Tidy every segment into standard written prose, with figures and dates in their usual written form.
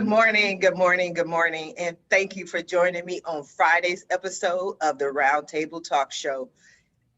morning, good morning, good morning, and thank you for joining me on Friday's episode of the Roundtable Talk Show.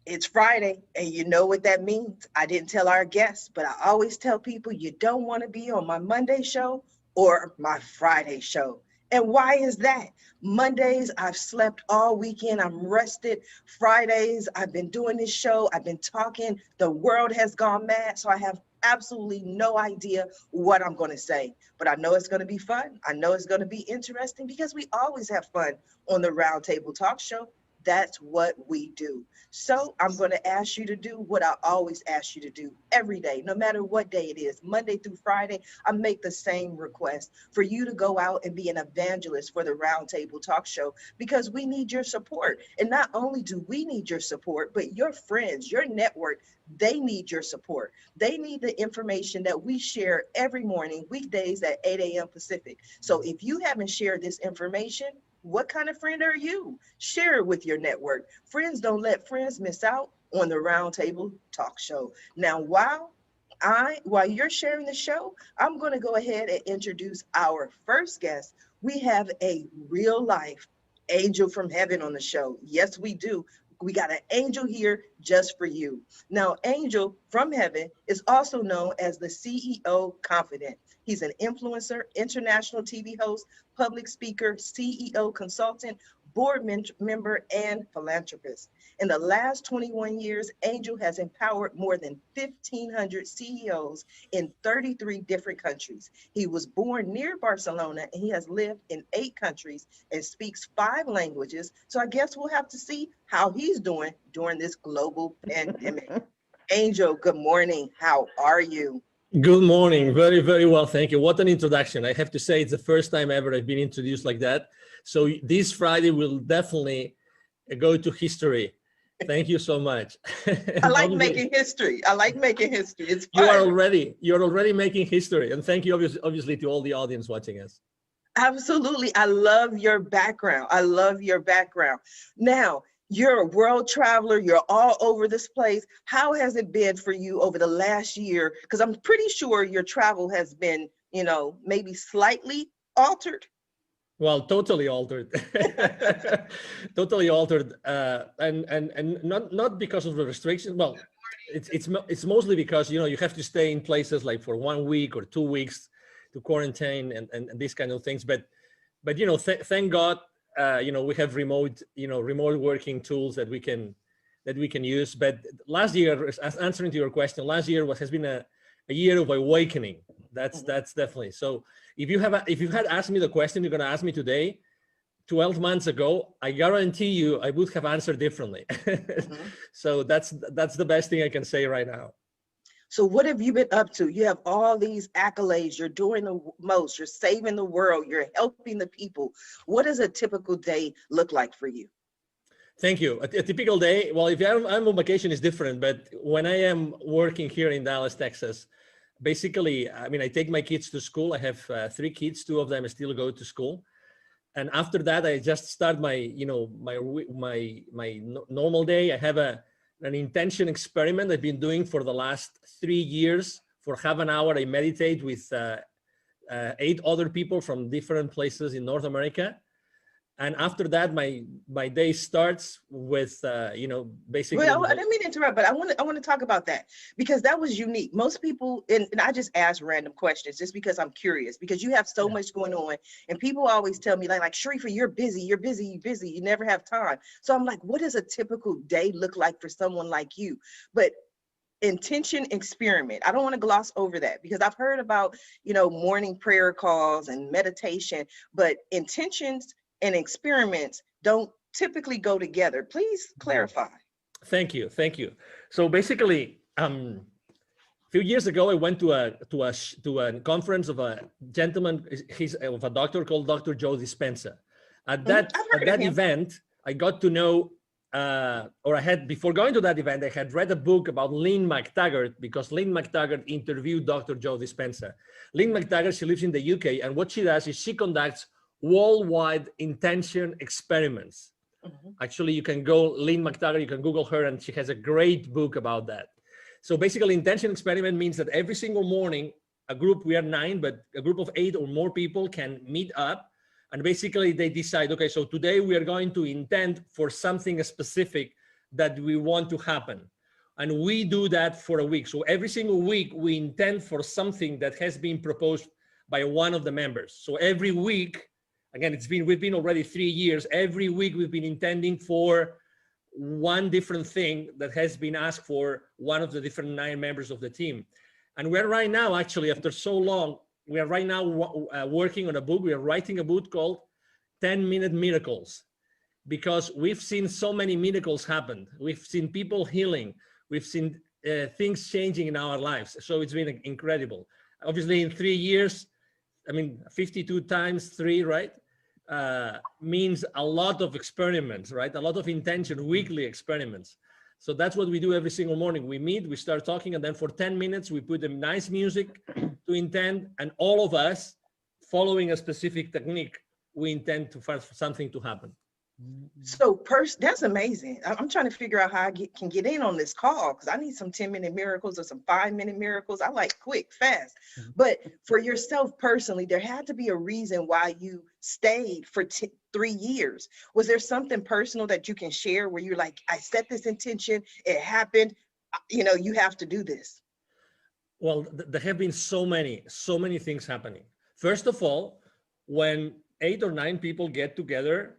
It's Friday, and you know what that means. I didn't tell our guests, but I always tell people you don't want to be on my Monday show or my Friday show. And why is that? Mondays, I've slept all weekend. I'm rested. Fridays, I've been doing this show. I've been talking. The world has gone mad. So I have absolutely no idea what I'm going to say. But I know it's going to be fun. I know it's going to be interesting because we always have fun on the Roundtable Talk Show. That's what we do. So I'm going to ask you to do what I always ask you to do every day, no matter what day it is, Monday through Friday. I make the same request for you to go out and be an evangelist for the Roundtable Talk Show, because we need your support. And not only do we need your support, but your friends, your network, they need your support. They need the information that we share every morning, weekdays at 8 a.m. Pacific. So if you haven't shared this information, what kind of friend are you? Share it with your network. Friends don't let friends miss out on the Roundtable Talk Show. Now, while you're sharing the show, I'm going to go ahead and introduce our first guest. We have a real life angel from heaven on the show. Yes, we do. We got an angel here just for you. Now, Angel from Heaven is also known as the CEO Confidant. He's an influencer, international TV host, public speaker, CEO consultant, board member, and philanthropist. In the last 21 years, Angel has empowered more than 1,500 CEOs in 33 different countries. He was born near Barcelona, and he has lived in 8 countries and speaks 5 languages. So I guess we'll have to see how he's doing during this global pandemic. Angel, good morning. How are you? Good morning. Very, very well. Thank you. What an introduction. I have to say it's the first time ever I've been introduced like that. So this Friday will definitely go to history. Thank you so much. I like making history. I like making history. It's fun. You're already making history. And thank you obviously to all the audience watching us. Absolutely. I love your background. I love your background. Now, you're a world traveler. You're all over this place. How has it been for you over the last year? Because I'm pretty sure your travel has been, maybe slightly altered. Well, totally altered. Totally altered. And not because of the restrictions. Well, it's mostly because, you have to stay in places like for 1 week or 2 weeks to quarantine and these kind of things. But thank God, we have remote working tools that we can use. But last year, as answering to your question, last year has been a year of awakening. That's definitely. So if you had asked me the question you're going to ask me today, 12 months ago, I guarantee you I would have answered differently. So that's the best thing I can say right now. So what have you been up to? You have all these accolades. You're doing the most. You're saving the world. You're helping the people. What does a typical day look like for you? Thank you. A typical day, well, if I'm on vacation, it's different. But when I am working here in Dallas, Texas, basically, I take my kids to school. I have 3 kids. 2 of them still go to school. And after that, I just start my normal day. I have an intention experiment I've been doing for the last 3 years. For half an hour, I meditate with 8 other people from different places in North America. And after that, my day starts with, basically. Well, I didn't mean to interrupt, but I want to talk about that, because that was unique. Most people, and I just ask random questions just because I'm curious, because you have so much going on, and people always tell me like Sharifa, you're busy, you never have time. So I'm like, what does a typical day look like for someone like you? But intention experiment, I don't want to gloss over that, because I've heard about, morning prayer calls and meditation, but intentions and experiments don't typically go together. Please clarify. Thank you. So basically, a few years ago, I went to a conference of a gentleman. He's of a doctor called Dr. Joe Dispenza. At that event, I got to know, before going to that event, I had read a book about Lynn McTaggart, because Lynn McTaggart interviewed Dr. Joe Dispenza. Lynn McTaggart, she lives in the UK, and what she does is she conducts worldwide intention experiments. Actually, you can go Lynn McTaggart, you can Google her, and she has a great book about that. So basically, intention experiment means that every single morning a group, we are 9, but a group of 8 or more people can meet up, and basically they decide, okay, so today we are going to intend for something specific that we want to happen. And we do that for a week. So every single week we intend for something that has been proposed by one of the members. So every week, again, we've been already 3 years. Every week we've been intending for one different thing that has been asked for one of the different 9 members of the team. And we're right now, actually, after so long, we are right now working on a book. We are writing a book called 10-Minute Miracles, because we've seen so many miracles happen. We've seen people healing. We've seen things changing in our lives. So it's been incredible. Obviously, in 3 years, I mean, 52 times 3, right? Means a lot of experiments, right? A lot of intention, weekly experiments. So that's what we do every single morning. We meet, we start talking, and then for 10 minutes, we put them nice music to intend, and all of us, following a specific technique, we intend for something to happen. So that's amazing. I'm trying to figure out how I can get in on this call, because I need some 10-minute miracles or some 5-minute miracles. I like quick, fast. But for yourself personally, there had to be a reason why you stayed for 3 years. Was there something personal that you can share where you're like, I set this intention, it happened, you have to do this? Well, there have been so many things happening. First of all, when 8 or 9 people get together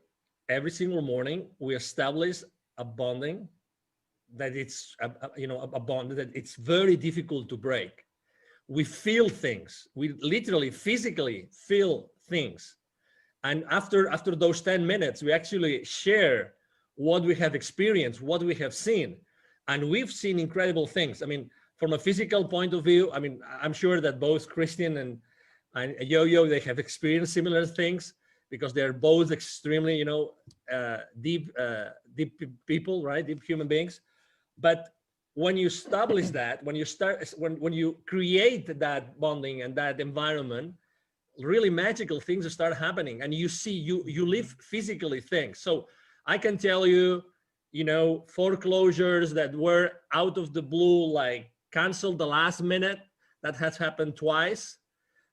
every single morning, we establish a bonding that it's a bond that it's very difficult to break. We feel things. We literally physically feel things. And after those 10 minutes, we actually share what we have experienced, what we have seen. And we've seen incredible things. I mean, from a physical point of view, I mean, I'm sure that both Christian and Yo-Yo, they have experienced similar things, because they're both extremely, deep people, right? Deep human beings. But when you establish that, when you create that bonding and that environment, really magical things start happening, and you live physically things. So I can tell you, foreclosures that were out of the blue, like canceled the last minute, that has happened twice.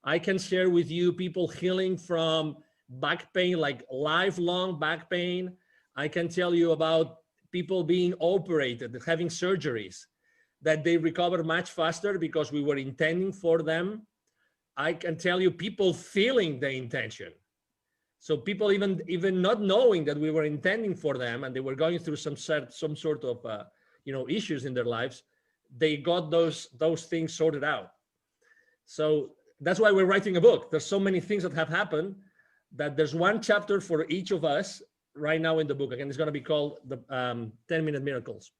I can share with you people healing from back pain, like lifelong back pain. I can tell you about people being operated, having surgeries, that they recover much faster because we were intending for them. I can tell you people feeling the intention. So people even not knowing that we were intending for them, and they were going through some sort of issues in their lives, they got those things sorted out. So that's why we're writing a book. There's so many things that have happened that there's one chapter for each of us right now in the book. Again, it's going to be called the 10-Minute Miracles.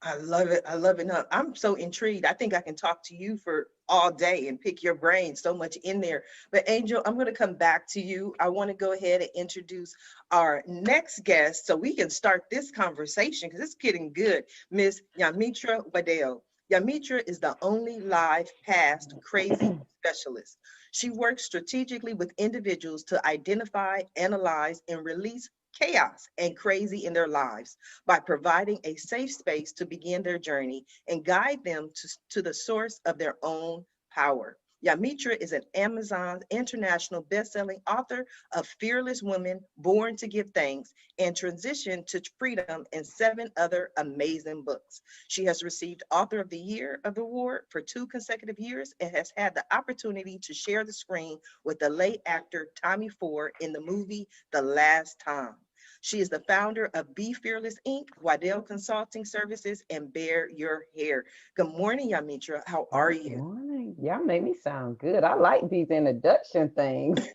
I love it. I love it. No, I'm so intrigued. I think I can talk to you for all day and pick your brain, so much in there. But Angel, I'm going to come back to you. I want to go ahead and introduce our next guest so we can start this conversation, because it's getting good. Miss Yamitra Wadeo. Yamitra is the only live past crazy specialist. She works strategically with individuals to identify, analyze, and release chaos and crazy in their lives by providing a safe space to begin their journey and guide them to the source of their own power. Yamitra is an Amazon international best-selling author of Fearless Women, Born to Give Thanks, and Transition to Freedom, and 7 other amazing books. She has received Author of the Year of the award for 2 consecutive years and has had the opportunity to share the screen with the late actor Tommy Ford in the movie The Last Time. She is the founder of Be Fearless Inc., Waddell Consulting Services, and Bear Your Hair. Good morning, Yamitra. How are you? Good morning. Y'all made me sound good. I like these introduction things.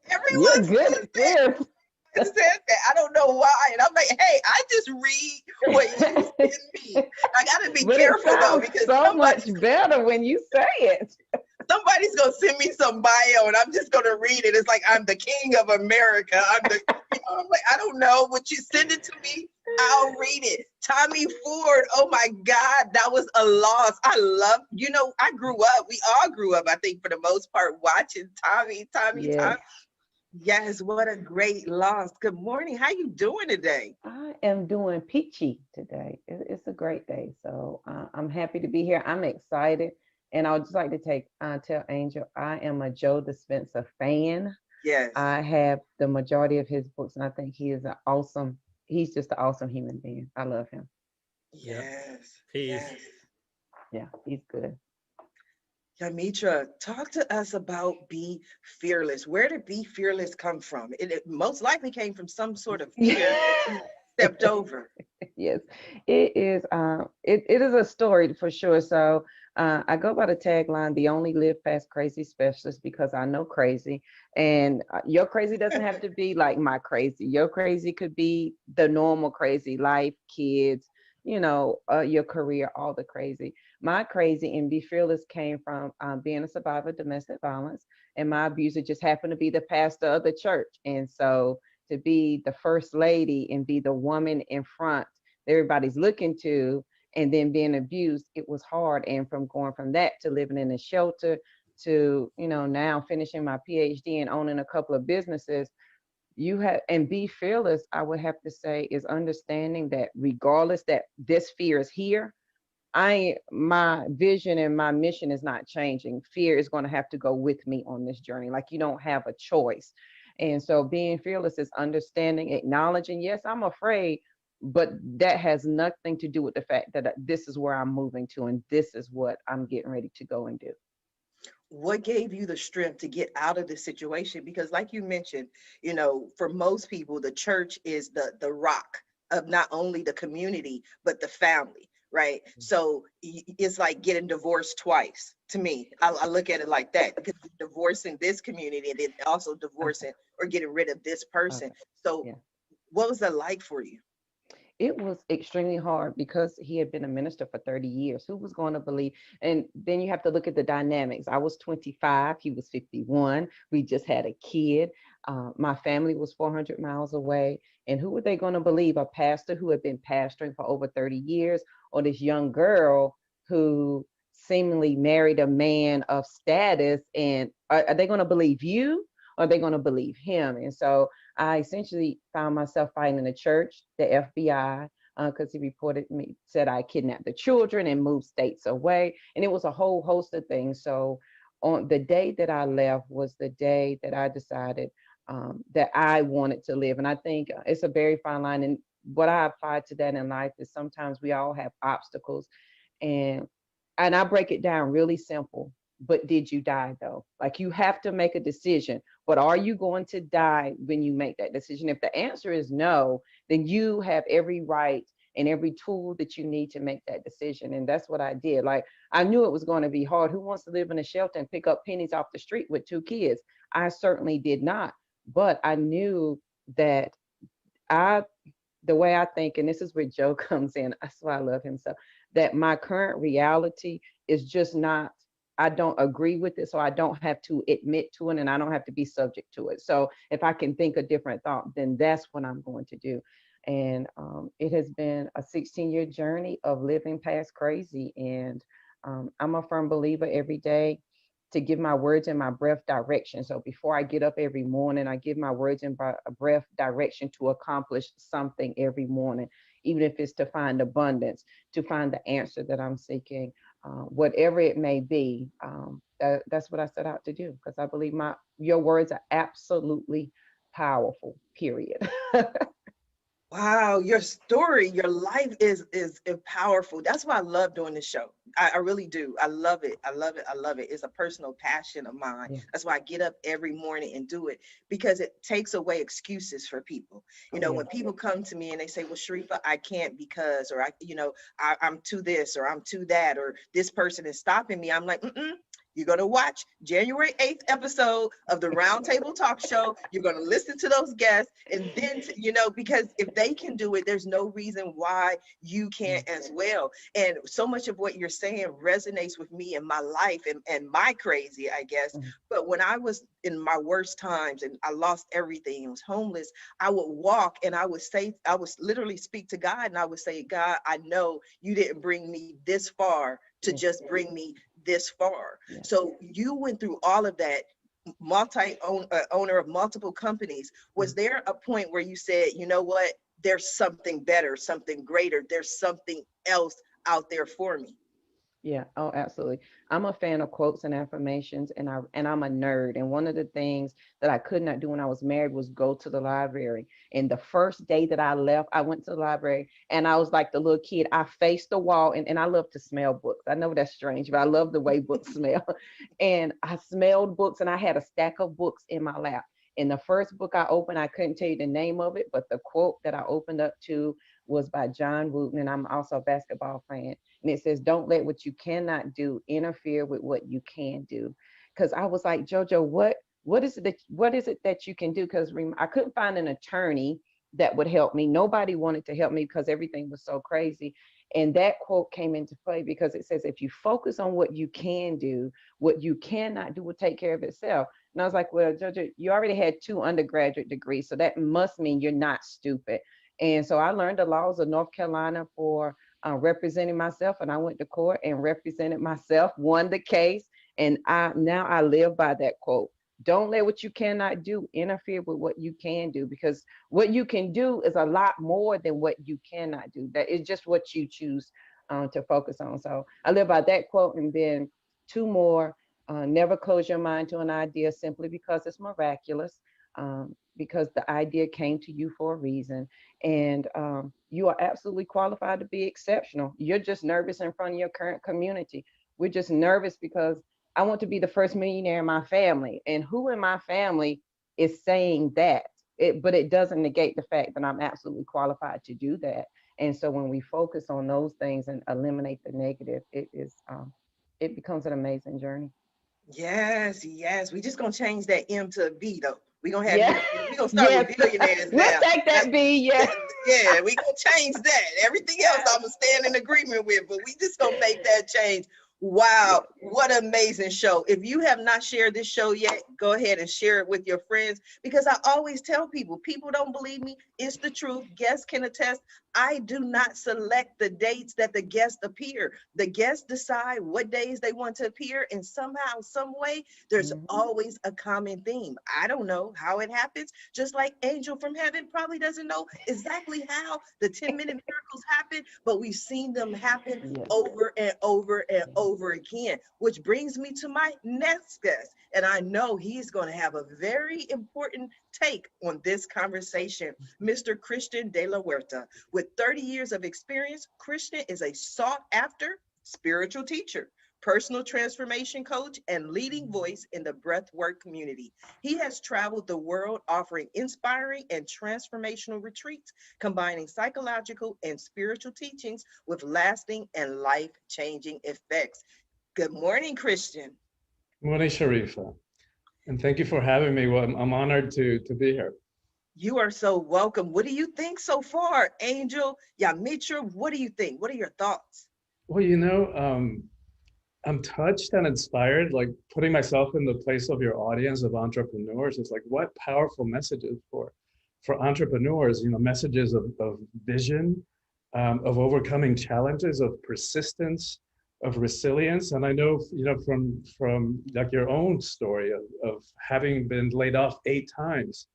Everyone good at this. said that. I don't know why. And I'm like, hey, I just read what you send me. I got to be careful, though, because so much better when you say it. Somebody's going to send me some bio and I'm just going to read it. It's like, I'm the king of America. I'm like, I don't know. Would you send it to me? I'll read it. Tommy Ford. Oh my God. That was a loss. I love, I grew up. We all grew up, I think, for the most part, watching Tommy. Yes, what a great loss. Good morning. How you doing today? I am doing peachy today. It's a great day. So I'm happy to be here. I'm excited And I would just like to tell Angel, I am a Joe Dispenza fan. Yes. I have the majority of his books, and I think he's just an awesome human being. I love him. Yeah, Yes. he's Yes. Yeah, he's good. Yamitra, talk to us about Be Fearless. Where did Be Fearless come from? It most likely came from some sort of fear that you stepped over. Yes, it is. It is a story for sure. So I go by the tagline, "The only live past crazy specialist," because I know crazy, and your crazy doesn't have to be like my crazy. Your crazy could be the normal crazy, life, kids, your career, all the crazy. My crazy and Be Fearless came from being a survivor of domestic violence, and my abuser just happened to be the pastor of the church, and so to be the first lady and be the woman in front that everybody's looking to, and then being abused, it was hard. And from going from that to living in a shelter to, now finishing my PhD and owning a couple of businesses, you have, and Be Fearless, I would have to say, is understanding that regardless that this fear is here, my vision and my mission is not changing. Fear is going to have to go with me on this journey. Like, you don't have a choice. And so being fearless is understanding, acknowledging, yes, I'm afraid, but that has nothing to do with the fact that this is where I'm moving to and this is what I'm getting ready to go and do. What gave you the strength to get out of this situation? Because like you mentioned, for most people, the church is the rock of not only the community, but the family, right? So it's like getting divorced twice to me. I look at it like that, because you're divorcing this community and then also Okay. divorcing or getting rid of this person. Okay. So Yeah. what was that like for you? It was extremely hard because he had been a minister for 30 years. Who was going to believe? And then you have to look at the dynamics. I was 25, he was 51. We just had a kid. My family was 400 miles away. And who were they going to believe? A pastor who had been pastoring for over 30 years, or this young girl who seemingly married a man of status? And are they going to believe you? Or are they going to believe him? And so I essentially found myself fighting in the church, the FBI, because he reported me, said I kidnapped the children and moved states away. And it was a whole host of things. So on the day that I left was the day that I decided that I wanted to live. And I think it's a very fine line. And what I applied to that in life is sometimes we all have obstacles. And I break it down really simple. But did you die though? Like, you have to make a decision. But are you going to die when you make that decision? If the answer is no, then you have every right and every tool that you need to make that decision. And that's what I did. Like, I knew it was going to be hard. Who wants to live in a shelter and pick up pennies off the street with two kids? I certainly did not. But I knew that I the way I think, and this is where Joe comes in, that's why I love him so, that my current reality is just not, I don't agree with it. So I don't have to admit to it and I don't have to be subject to it. So if I can think a different thought, then that's what I'm going to do. And it has been a 16-year journey of living past crazy. And I'm a firm believer every day to give my words and my breath direction. So before I get up every morning, I give my words and breath direction to accomplish something every morning, even if it's to find abundance, to find the answer that I'm seeking, whatever it may be. That's what I set out to do, because I believe your words are absolutely powerful. Period. Wow, your story, your life is powerful. That's why I love doing this show. I really do. I love it. I love it. I love it. It's a personal passion of mine. Yeah. That's why I get up every morning and do it, because it takes away excuses for people. Oh yeah. When people come to me and they say, "Well, Sharifa, I can't because," or I'm too this or I'm too that, or this person is stopping me. I'm like, mm-mm. You're going to watch January 8th episode of the Roundtable Talk Show. You're going to listen to those guests. And then, because if they can do it, there's no reason why you can't as well. And so much of what you're saying resonates with me in my life and my crazy, I guess. Mhm. But when I was in my worst times and I lost everything and was homeless, I would walk and I would literally speak to God, and I would say, God, I know you didn't bring me this far to Yeah. just bring me this far. Yeah. So you went through all of that, owner of multiple companies. Was there a point where you said, you know what, there's something better, something greater, there's something else out there for me? Yeah, oh, absolutely. I'm a fan of quotes and affirmations, and I'm a nerd. And one of the things that I could not do when I was married was go to the library. And the first day that I left, I went to the library and I was like the little kid. I faced the wall, and I love to smell books. I know that's strange, but I love the way books smell. And I smelled books, and I had a stack of books in my lap. And the first book I opened, I couldn't tell you the name of it, but the quote that I opened up to was by John Wooten, and I'm also a basketball fan, and it says, "Don't let what you cannot do interfere with what you can do." Because I was like, JoJo, what is it that you can do? Because I couldn't find an attorney that would help me. Nobody wanted to help me because everything was so crazy. And that quote came into play because it says, if you focus on what you can do, what you cannot do will take care of itself. And I was like, well, JoJo, you already had 2 undergraduate degrees, so that must mean you're not stupid. And so I learned the laws of North Carolina for representing myself, and I went to court and represented myself, won the case, and I live by that quote. Don't let what you cannot do interfere with what you can do, because what you can do is a lot more than what you cannot do. That is just what you choose to focus on. So I live by that quote, and then 2 more. Never close your mind to an idea simply because it's miraculous, because the idea came to you for a reason, and you are absolutely qualified to be exceptional. You're just nervous in front of your current community. We're just nervous because I want to be the first millionaire in my family, and who in my family is saying that? But it doesn't negate the fact that I'm absolutely qualified to do that. And so when we focus on those things and eliminate the negative, it becomes an amazing journey. Yes, yes. We just gonna change that M to a B though. We gonna have you. Yeah. We gonna start with Yes. billionaires We'll now. take That's that B. Yeah. yeah. We gonna change that. Everything else I'm gonna stand in agreement with, but we just gonna make that change. Wow, what an amazing show. If you have not shared this show yet, go ahead and share it with your friends, because I always tell people, people don't believe me. It's the truth. Guests can attest. I do not select the dates that the guests appear. The guests decide what days they want to appear, and somehow, some way, there's Mhm. always a common theme. I don't know how it happens, just like Angel from Heaven probably doesn't know exactly how the 10-minute miracles happen, but we've seen them happen Yes. over and over and over again, which brings me to my next guest. And I know he's going to have a very important take on this conversation, Mr. Christian de la Huerta. With 30 years of experience, Christian is a sought after spiritual teacher, personal transformation coach, and leading voice in the breathwork community. He has traveled the world offering inspiring and transformational retreats, combining psychological and spiritual teachings with lasting and life-changing effects. Good morning, Christian. Morning, Sharifa, and thank you for having me. Well, I'm honored to be here. You are so welcome. What do you think so far, Angel? Yamitra, what do you think? What are your thoughts? Well, I'm touched and inspired, like putting myself in the place of your audience of entrepreneurs. It's like, what powerful messages for entrepreneurs, messages of vision, of overcoming challenges, of persistence, of resilience. And I know, from like your own story of having been laid off 8 times,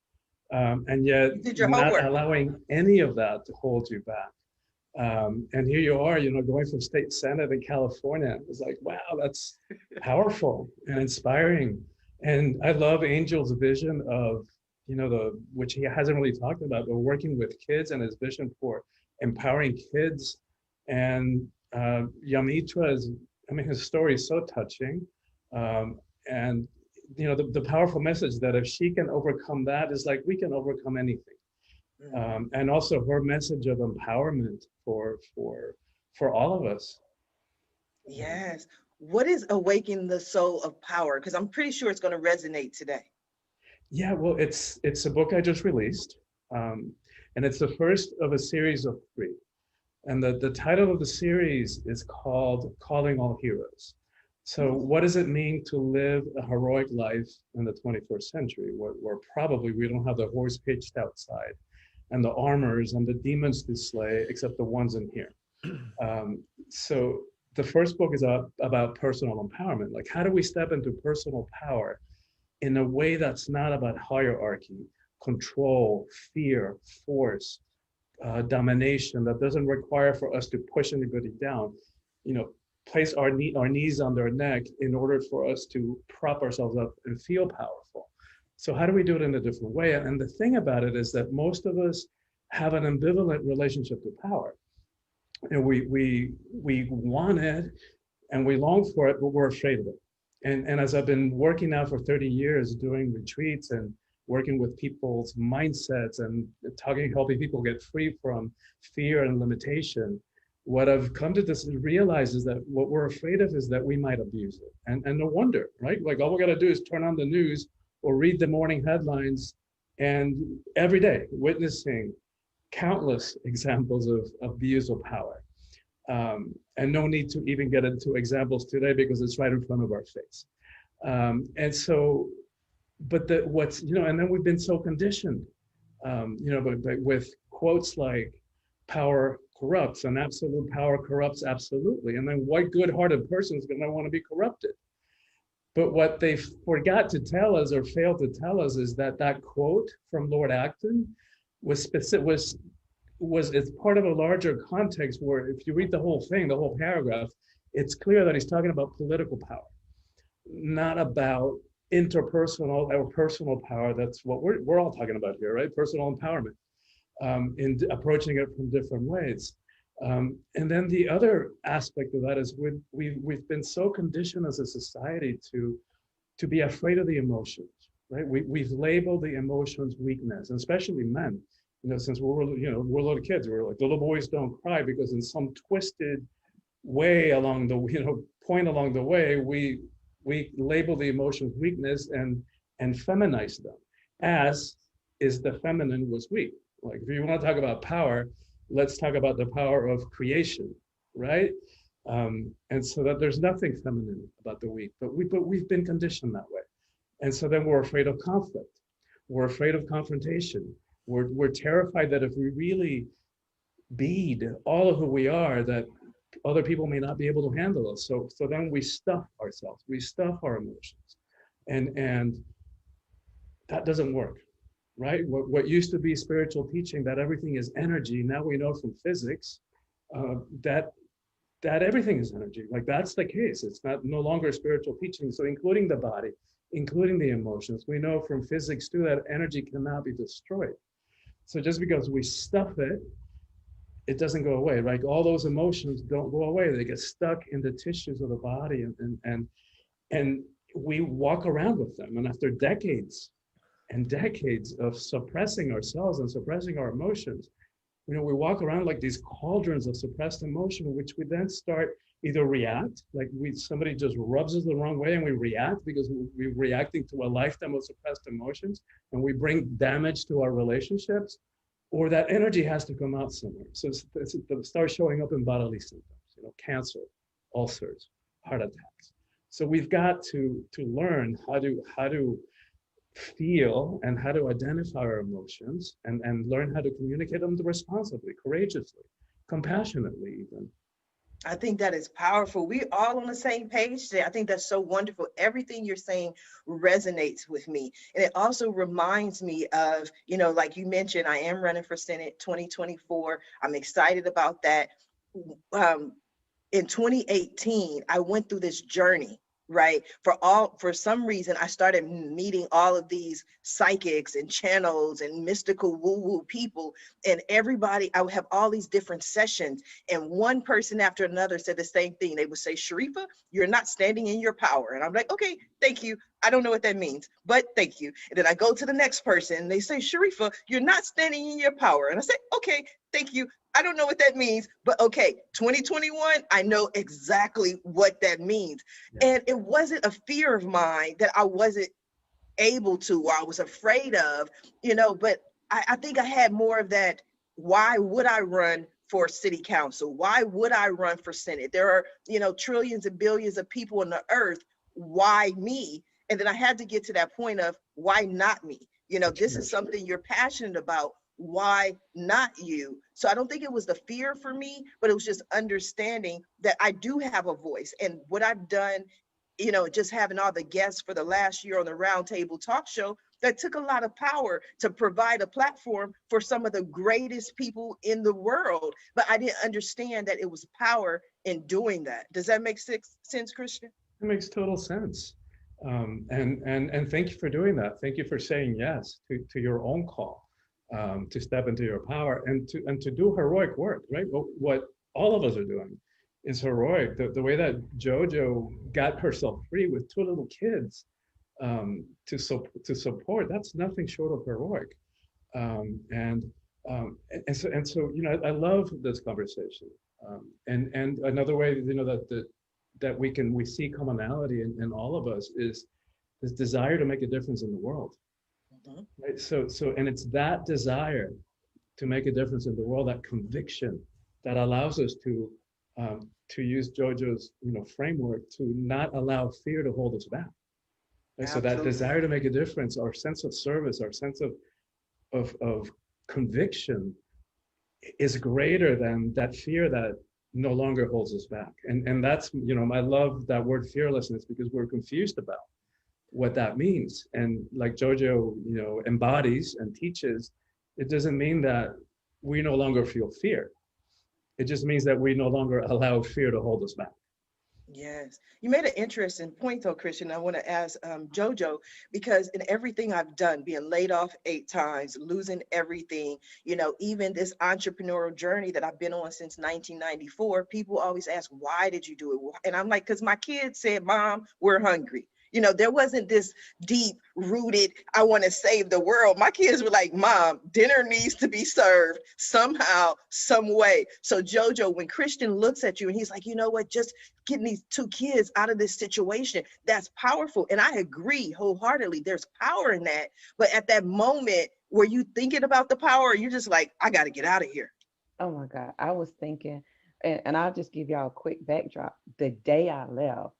and yet You did your not homework. allowing any of that to hold you back. And here you are, going from state senate in California. It's like, wow, that's powerful and inspiring. And I love Angel's vision of, which he hasn't really talked about, but working with kids and his vision for empowering kids. And Yamitra his story is so touching. And the powerful message that if she can overcome that, is like we can overcome anything. And also her message of empowerment for all of us. Yes. What is Awaken the Soul of Power? Because I'm pretty sure it's going to resonate today. Yeah, well, it's a book I just released, and it's the first of a series of 3. And the title of the series is called Calling All Heroes. So what does it mean to live a heroic life in the 21st century, where probably we don't have the horse pitched outside and the armors and the demons to slay, except the ones in here. So the first book is about personal empowerment. Like, how do we step into personal power in a way that's not about hierarchy, control, fear, force, domination, that doesn't require for us to push anybody down. place our knees on their neck in order for us to prop ourselves up and feel powerful. So how do we do it in a different way? And the thing about it is that most of us have an ambivalent relationship to power. And we want it and we long for it, but we're afraid of it. And as I've been working now for 30 years, doing retreats and working with people's mindsets and helping people get free from fear and limitation, what I've come to realize is that what we're afraid of is that we might abuse it. And no wonder, right? Like all we got to do is turn on the news or read the morning headlines, and every day witnessing countless examples of abuse of power. And no need to even get into examples today because it's right in front of our face. And so, but and then we've been so conditioned, but with quotes like power corrupts and absolute power corrupts absolutely. And then what good-hearted person is going to want to be corrupted? But what they forgot to tell us or failed to tell us is that quote from Lord Acton was it's part of a larger context where if you read the whole thing, the whole paragraph, it's clear that he's talking about political power, not about interpersonal or personal power. That's what we're all talking about here, right? Personal empowerment, in approaching it from different ways. And then the other aspect of that is we've been so conditioned as a society to be afraid of the emotions, right? We've labeled the emotions weakness, and especially men. Since we're little kids, we're like, the little boys don't cry, because in some twisted way along the point along the way, we label the emotions weakness and feminize them, as is the feminine was weak. Like if you want to talk about power, let's talk about the power of creation, right? And so that there's nothing feminine about the weak, but we've been conditioned that way. And so then we're afraid of conflict. We're afraid of confrontation. We're terrified that if we really bead all of who we are, that other people may not be able to handle us. So then we stuff ourselves, we stuff our emotions, and that doesn't work, right? What used to be spiritual teaching, that everything is energy, now we know from physics that everything is energy. Like that's the case. It's no longer spiritual teaching. So including the body, including the emotions, we know from physics too that energy cannot be destroyed. So just because we stuff it, it doesn't go away, right? All those emotions don't go away. They get stuck in the tissues of the body, and we walk around with them. And after decades and decades of suppressing ourselves and suppressing our emotions, we walk around like these cauldrons of suppressed emotion, which we then start either react, like somebody just rubs us the wrong way and we react because we're reacting to a lifetime of suppressed emotions, and we bring damage to our relationships, or that energy has to come out somewhere. So it starts showing up in bodily symptoms, cancer, ulcers, heart attacks. So we've got to learn how to feel and how to identify our emotions and learn how to communicate them responsibly, courageously, compassionately even. I think that is powerful. We're all on the same page today. I think that's so wonderful. Everything you're saying resonates with me. And it also reminds me of, like you mentioned, I am running for Senate 2024. I'm excited about that. In 2018, I went through this journey, right? For some reason, I started meeting all of these psychics and channels and mystical woo-woo people, and everybody, I would have all these different sessions, and one person after another said the same thing. They would say, Sharifa, you're not standing in your power. And I'm like, okay, thank you. I don't know what that means, but thank you. And then I go to the next person and they say, Sharifa, you're not standing in your power. And I say, okay, thank you. I don't know what that means, but okay, 2021, I know exactly what that means. Yeah. And it wasn't a fear of mine that I wasn't able to, or I was afraid of, but I think I had more of that. Why would I run for city council? Why would I run for Senate? There are, trillions and billions of people on the earth. Why me? And then I had to get to that point of why not me? This is something you're passionate about. Why not you? So I don't think it was the fear for me, but it was just understanding that I do have a voice. And what I've done, just having all the guests for the last year on the Roundtable Talk Show, That took a lot of power to provide a platform for some of the greatest people in the world. But I didn't understand that it was power in doing that. Does that make sense, Christian? It makes total sense. And thank you for doing that. Thank you for saying yes to your own call, to step into your power and to do heroic work, right? What all of us are doing is heroic. The way that JoJo got herself free with two little kids, to support, that's nothing short of heroic. And so I love this conversation. And another way that we see commonality in all of us is this desire to make a difference in the world. Mm-hmm. Right? And it's that desire to make a difference in the world, that conviction, that allows us to use JoJo's framework to not allow fear to hold us back. Right? So that desire to make a difference, our sense of service, our sense of conviction is greater than that fear that no longer holds us back. And that's, I love that word fearlessness, because we're confused about what that means. And like JoJo, embodies and teaches, it doesn't mean that we no longer feel fear. It just means that we no longer allow fear to hold us back. Yes. You made an interesting point though, Christian. I want to ask JoJo, because in everything I've done, being laid off 8 times, losing everything, even this entrepreneurial journey that I've been on since 1994, people always ask, why did you do it? And I'm like, because my kids said, Mom, we're hungry. There wasn't this deep rooted, I want to save the world. My kids were like, Mom, dinner needs to be served somehow, some way. So JoJo, when Christian looks at you and he's like, you know what, just getting these 2 kids out of this situation, that's powerful. And I agree wholeheartedly. There's power in that. But at that moment, were you thinking about the power, or you just like, I got to get out of here? Oh my God. I was thinking, and I'll just give y'all a quick backdrop. The day I left,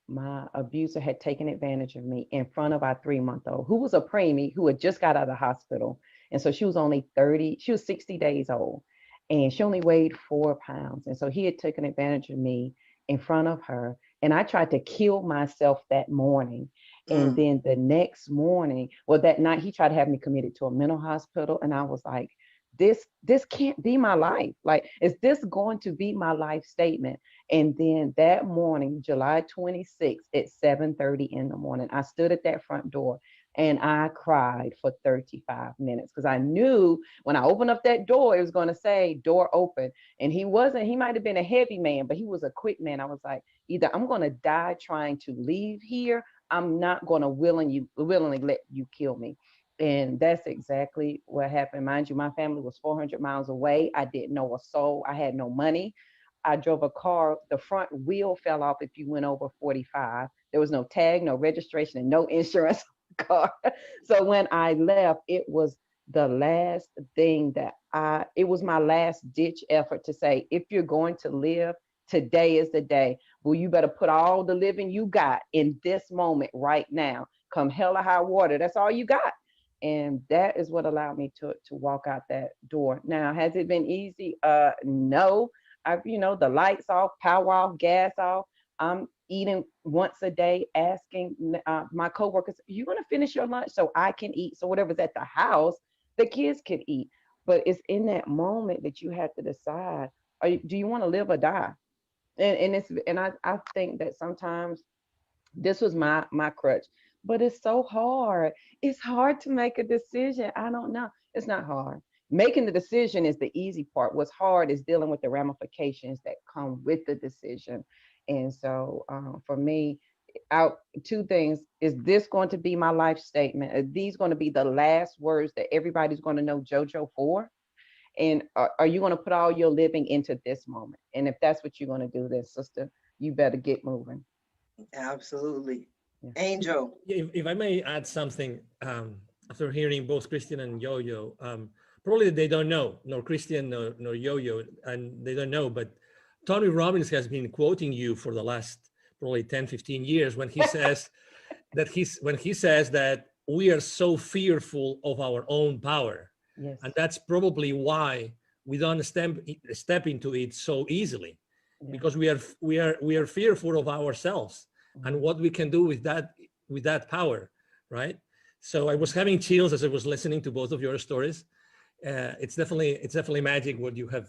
my abuser had taken advantage of me in front of our 3-month-old, who was a preemie, who had just got out of the hospital. And so she was only 60 days old, and she only weighed 4 pounds. And so he had taken advantage of me in front of her. And I tried to kill myself that morning. And then the next morning, that night, he tried to have me committed to a mental hospital. And I was like, this can't be my life. Like, is this going to be my life statement? And then that morning, July 26th at 7:30 in the morning, I stood at that front door and I cried for 35 minutes, because I knew when I opened up that door, it was going to say door open. And he might have been a heavy man, but he was a quick man. I was like, either I'm going to die trying to leave here, I'm not going to willingly let you kill me. And that's exactly what happened. Mind you, my family was 400 miles away. I didn't know a soul. I had no money. I drove a car. The front wheel fell off if you went over 45. There was no tag, no registration, and no insurance on the car. So when I left, it was the last thing it was my last ditch effort to say, if you're going to live, today is the day. Well, you better put all the living you got in this moment right now. Come hell or high water. That's all you got. And that is what allowed me to walk out that door. Now, has it been easy? No. The lights off, power off, gas off. I'm eating once a day, asking my coworkers, you want to finish your lunch so I can eat? So whatever's at the house, the kids can eat. But it's in that moment that you have to decide, do you want to live or die? And I think that sometimes this was my crutch. But it's so hard. It's hard to make a decision. I don't know. It's not hard. Making the decision is the easy part. What's hard is dealing with the ramifications that come with the decision. And so for me, 2 things. Is this going to be my life statement? Are these going to be the last words that everybody's going to know JoJo for? And are you going to put all your living into this moment? And if that's what you're going to do, then sister, you better get moving. Absolutely. Angel. If I may add something, after hearing both Christian and Yo-Yo, probably they don't know, nor Christian nor Yo-Yo, and they don't know, but Tony Robbins has been quoting you for the last probably 10, 15 years when he says that we are so fearful of our own power. Yes. And that's probably why we don't step into it so easily, because we are fearful of ourselves and what we can do with that power, right? So I was having chills as I was listening to both of your stories. It's definitely magic what you have,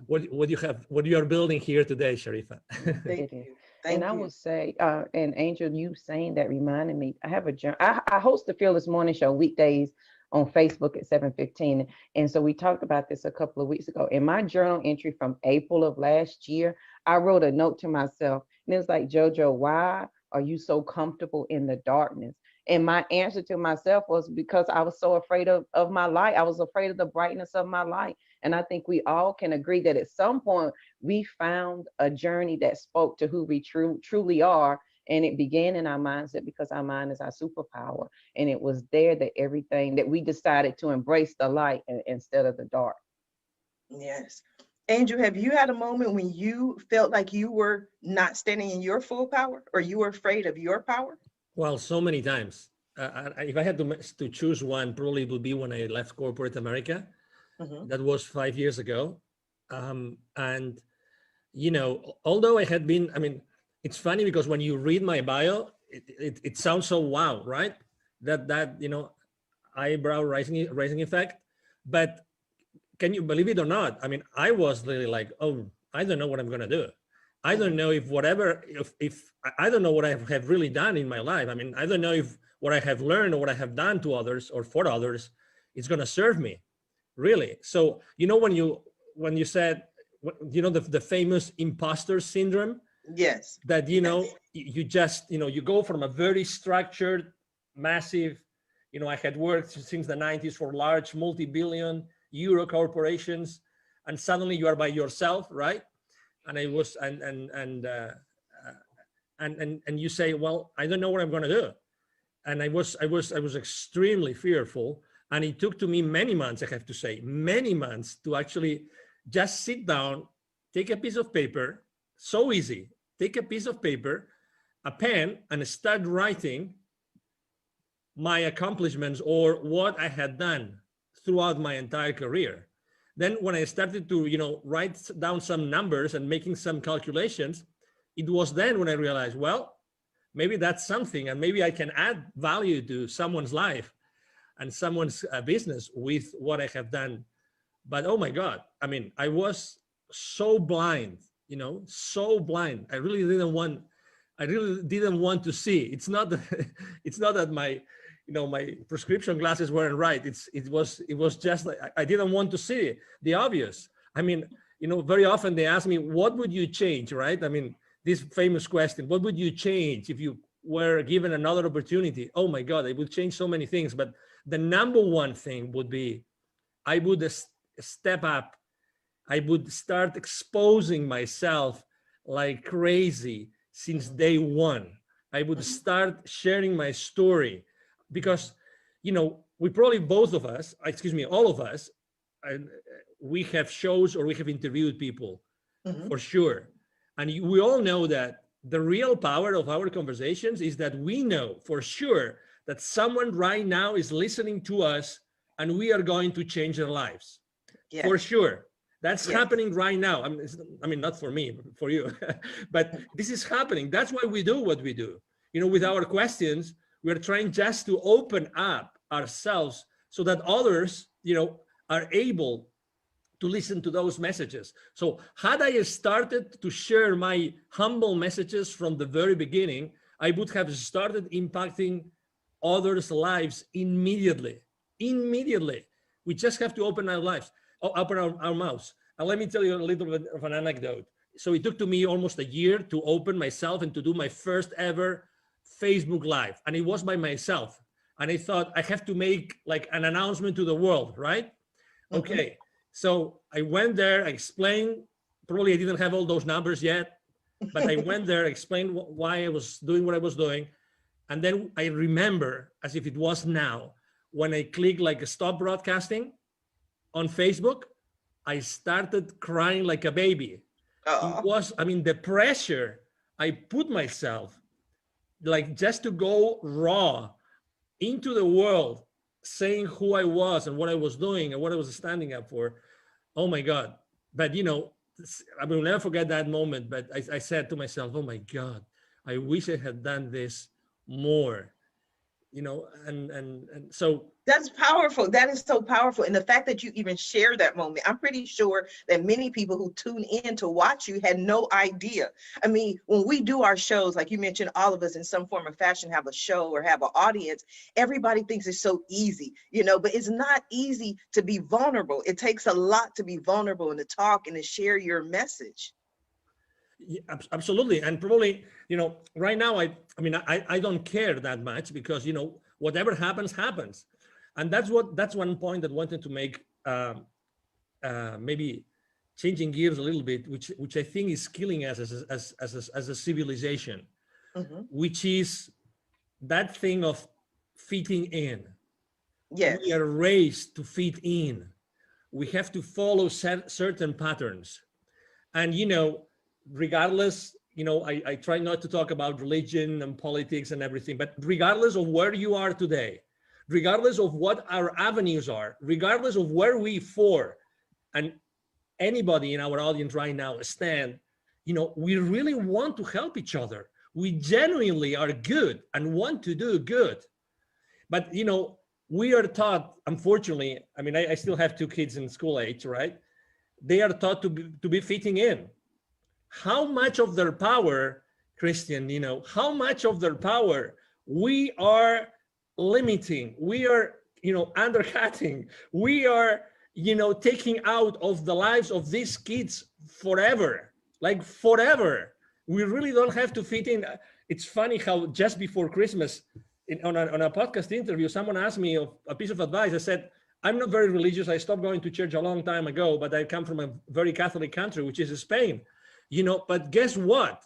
what you are building here today, Sharifa. Thank It is. you. And Thank I you. would say, and Angel, you saying that reminded me, I have a journal. I host the Fearless Morning Show weekdays on Facebook at 7:15. And so we talked about this a couple of weeks ago. In my journal entry from April of last year, I wrote a note to myself, and it was like, JoJo, why are you so comfortable in the darkness? And my answer to myself was because I was so afraid of my light. I was afraid of the brightness of my light. And I think we all can agree that at some point we found a journey that spoke to who we truly are. And it began in our mindset because our mind is our superpower. And it was there that everything that we decided to embrace the light instead of the dark. Yes. Angel, have you had a moment when you felt like you were not standing in your full power or you were afraid of your power? Well, so many times. If I had to choose one, probably it would be when I left corporate America. Mhm. That was 5 years ago. And, although I had been, I mean, it's funny because when you read my bio, it sounds so wow, right? That eyebrow raising effect. But can you believe it or not? I mean, I was really like, oh, I don't know what I'm going to do. I don't know if I don't know what I have really done in my life. I mean, I don't know if what I have learned or what I have done to others or for others is going to serve me, really. So, when you said, the famous imposter syndrome, Yes. that, Yes. you just, you go from a very structured, massive, I had worked since the 90s for large multi-billion euro corporations, and suddenly you are by yourself, right? And I was, and you say, well, I don't know what I'm going to do. And I was extremely fearful. And it took to me many months, I have to say, many months to actually just sit down, take a piece of paper, so easy, take a piece of paper, a pen, and start writing my accomplishments or what I had done throughout my entire career. Then when I started to, write down some numbers and making some calculations, it was then when I realized, well, maybe that's something, and maybe I can add value to someone's life and someone's business with what I have done. But oh my God, I mean, I was so blind, so blind. I really didn't want to see. It's not that, it's not that my prescription glasses weren't right. It was just like I didn't want to see the obvious. I mean, very often they ask me, what would you change, right? I mean, this famous question, what would you change if you were given another opportunity? Oh my God, I would change so many things. But the number one thing would be, I would step up. I would start exposing myself like crazy since day one. I would start sharing my story because, we probably both of us, excuse me, all of us, we have shows or we have interviewed people Mhm. for sure. And we all know that the real power of our conversations is that we know for sure that someone right now is listening to us and we are going to change their lives. Yes. For sure. That's Yes. happening right now. I mean, not for me, but for you, but this is happening. That's why we do what we do. With our questions, we're trying just to open up ourselves so that others, are able to listen to those messages. So had I started to share my humble messages from the very beginning, I would have started impacting others' lives immediately. Immediately. We just have to open our lives, open our mouths. And let me tell you a little bit of an anecdote. So it took to me almost a year to open myself and to do my first ever Facebook Live. And it was by myself. And I thought I have to make like an announcement to the world, right? Okay. So I went there, I explained, probably I didn't have all those numbers yet, but I went there, explained why I was doing what I was doing. And then I remember, as if it was now, when I clicked like stop broadcasting on Facebook, I started crying like a baby. It was, I mean, the pressure I put myself, like just to go raw into the world, saying who I was and what I was doing and what I was standing up for. Oh my God. But I will never forget that moment. But I said to myself, oh my God, I wish I had done this more and so That's powerful. That is so powerful. And the fact that you even share that moment, I'm pretty sure that many people who tune in to watch you had no idea. I mean, when we do our shows, like you mentioned, all of us in some form or fashion have a show or have an audience, everybody thinks it's so easy, but it's not easy to be vulnerable. It takes a lot to be vulnerable and to talk and to share your message. yeah, absolutely. And probably, right now, I don't care that much because, whatever happens. And that's one point that I wanted to make, maybe changing gears a little bit, which I think is killing us as a civilization, which is that thing of fitting in. Yes. We are raised to fit in. We have to follow certain patterns. And, regardless, I try not to talk about religion and politics and everything, but regardless of where you are today, regardless of what our avenues are, regardless of where we for, and anybody in our audience right now stand, we really want to help each other. We genuinely are good and want to do good. But, we are taught, unfortunately, I still have 2 kids in school age, right? They are taught to be fitting in. How much of their power, Christian, how much of their power we are limiting, we are, undercutting, we are, taking out of the lives of these kids forever, like forever. We really don't have to fit in. It's funny how just before Christmas, on a podcast interview, someone asked me a piece of advice. I said, I'm not very religious. I stopped going to church a long time ago, but I come from a very Catholic country, which is Spain. But guess what?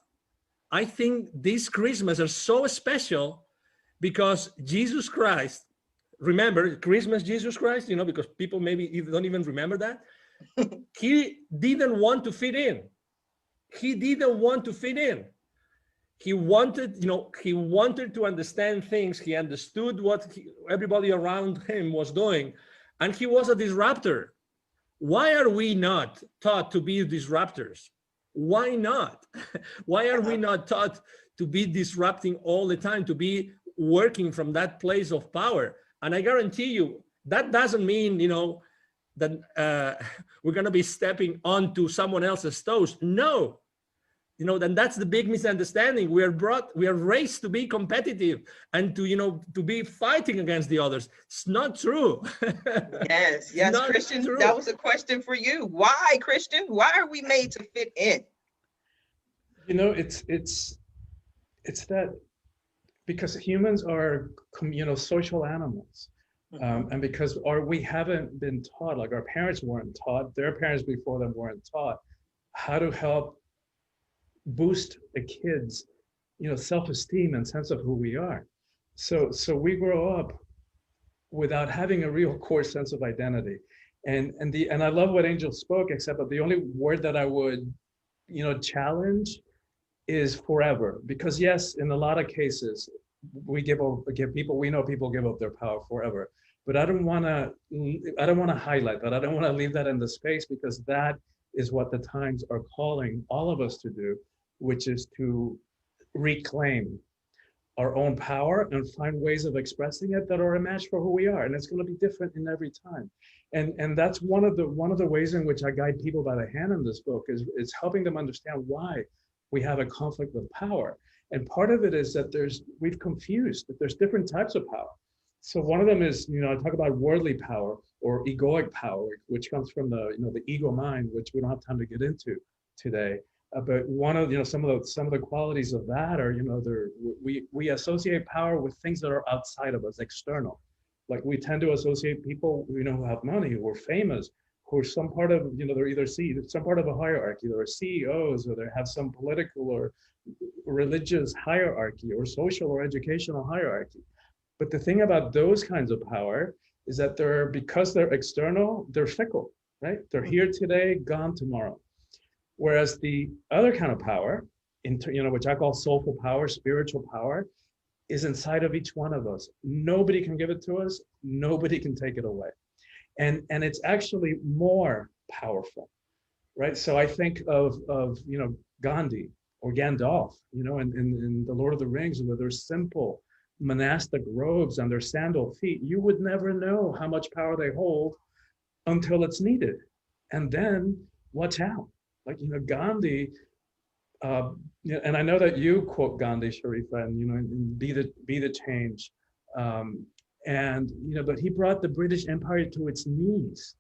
I think these Christmas are so special because Jesus Christ, remember Christmas, Jesus Christ, because people maybe don't even remember that. He didn't want to fit in. He didn't want to fit in. He wanted, he wanted to understand things. He understood what everybody around him was doing, and he was a disruptor. Why are we not taught to be disruptors? Why not? Why are we not taught to be disrupting all the time, to be working from that place of power? And I guarantee you, that doesn't mean, that we're going to be stepping onto someone else's toes. No. Then that's the big misunderstanding. We are raised to be competitive and to be fighting against the others. It's not true. Yes, Christian, true. That was a question for you. Why, Christian? Why are we made to fit in? It's that because humans are, social animals. And because we haven't been taught, like our parents weren't taught, their parents before them weren't taught how to help boost the kids, self-esteem and sense of who we are. So we grow up without having a real core sense of identity. And I love what Angel spoke, except that the only word that I would, challenge is forever. Because yes, in a lot of cases, we we know people give up their power forever. But I don't want to highlight that. I don't want to leave that in the space, because that is what the times are calling all of us to do, which is to reclaim our own power and find ways of expressing it that are a match for who we are. And it's going to be different in every time. And that's one of the ways in which I guide people by the hand in this book is helping them understand why we have a conflict with power. And part of it is that we've confused that there's different types of power. So one of them is, I talk about worldly power or egoic power, which comes from the ego mind, which we don't have time to get into today. But one of some of the qualities of that are, we associate power with things that are outside of us, external. Like we tend to associate people who have money, who are famous, who are some part of they're either some part of a hierarchy. They're CEOs, or they have some political or religious hierarchy, or social or educational hierarchy. But the thing about those kinds of power is that because they're external, they're fickle, right? They're here today, gone tomorrow. Whereas the other kind of power, which I call soulful power, spiritual power, is inside of each one of us. Nobody can give it to us. Nobody can take it away. And it's actually more powerful, right? So I think of Gandhi or Gandalf, in The Lord of the Rings, where they're simple, monastic robes on their sandal feet, you would never know how much power they hold until it's needed. And then watch out. Like, Gandhi, and I know that you quote Gandhi, Sharifa, and, be the change. And, but he brought the British Empire to its knees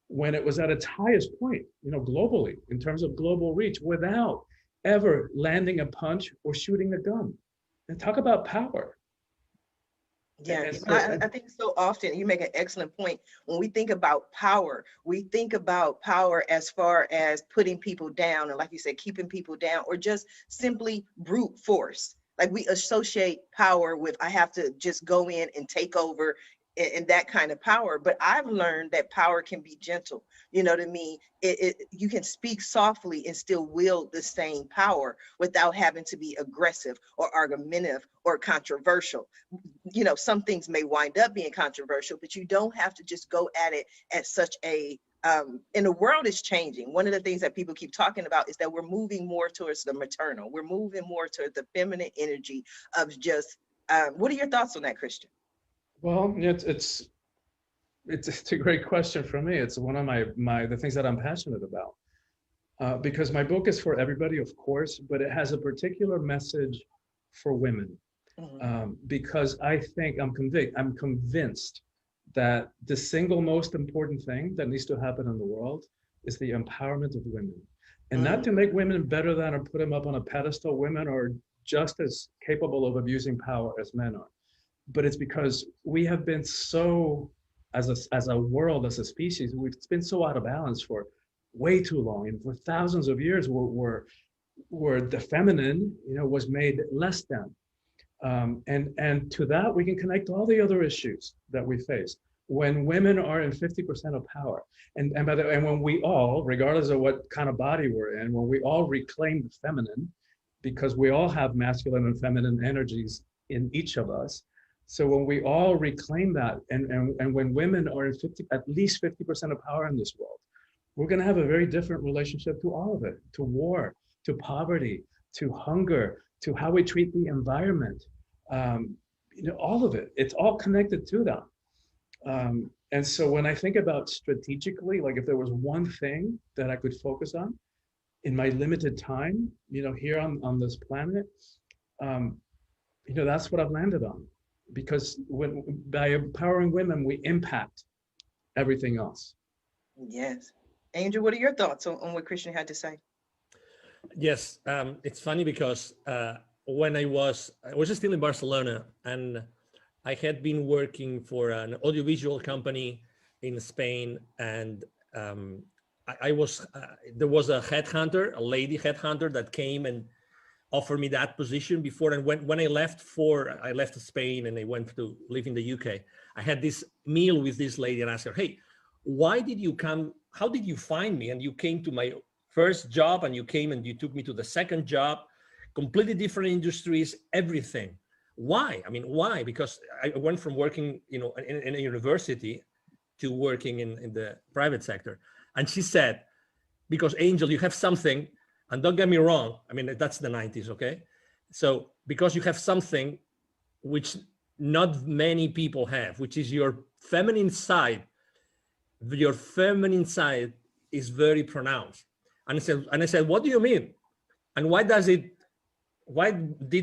when it was at its highest point, globally, in terms of global reach, without ever landing a punch or shooting a gun. And talk about power. Yeah, I think so often you make an excellent point. When we think about power, we think about power as far as putting people down, and like you said, keeping people down, or just simply brute force. Like we associate power with, I have to just go in and take over, and that kind of power. But I've learned that power can be gentle. You know what I mean? You can speak softly and still wield the same power without having to be aggressive or argumentative or controversial. Some things may wind up being controversial, but you don't have to just go at it at such a and the world is changing. One of the things that people keep talking about is that we're moving more towards the maternal. We're moving more towards the feminine energy of just, what are your thoughts on that, Christian? Well, it's a great question for me. It's one of the things that I'm passionate about, because my book is for everybody, of course, but it has a particular message for women, because I'm convinced that the single most important thing that needs to happen in the world is the empowerment of women, and not to make women better than or put them up on a pedestal. Women are just as capable of abusing power as men are. But it's because we have been so, as a world, as a species, we've been so out of balance for way too long. And for thousands of years, where the feminine, was made less than. And to that, we can connect all the other issues that we face. When women are in 50% of power, and when we all, regardless of what kind of body we're in, when we all reclaim the feminine, because we all have masculine and feminine energies in each of us. So when we all reclaim that, and when women are in at least 50% of power in this world, we're going to have a very different relationship to all of it, to war, to poverty, to hunger, to how we treat the environment, all of it. It's all connected to that. And so when I think about strategically, like if there was one thing that I could focus on in my limited time, here on this planet, that's what I've landed on. Because by empowering women, we impact everything else. Yes. Angel, what are your thoughts on what Christian had to say? Yes, it's funny because when I was still in Barcelona, and I had been working for an audiovisual company in Spain, and there was a headhunter, a lady headhunter, that came and offered me that position before. And when I left Spain and I went to live in the UK, I had this meal with this lady and asked her, hey, why did you come? How did you find me? And you came to my first job, and you came and you took me to the second job, completely different industries, everything. Why? I mean, why? Because I went from working, in a university to working in the private sector. And she said, because Angel, you have something. And don't get me wrong, I mean, that's the 90s, okay? So because you have something which not many people have, which is your feminine side is very pronounced. And I said, what do you mean? And why did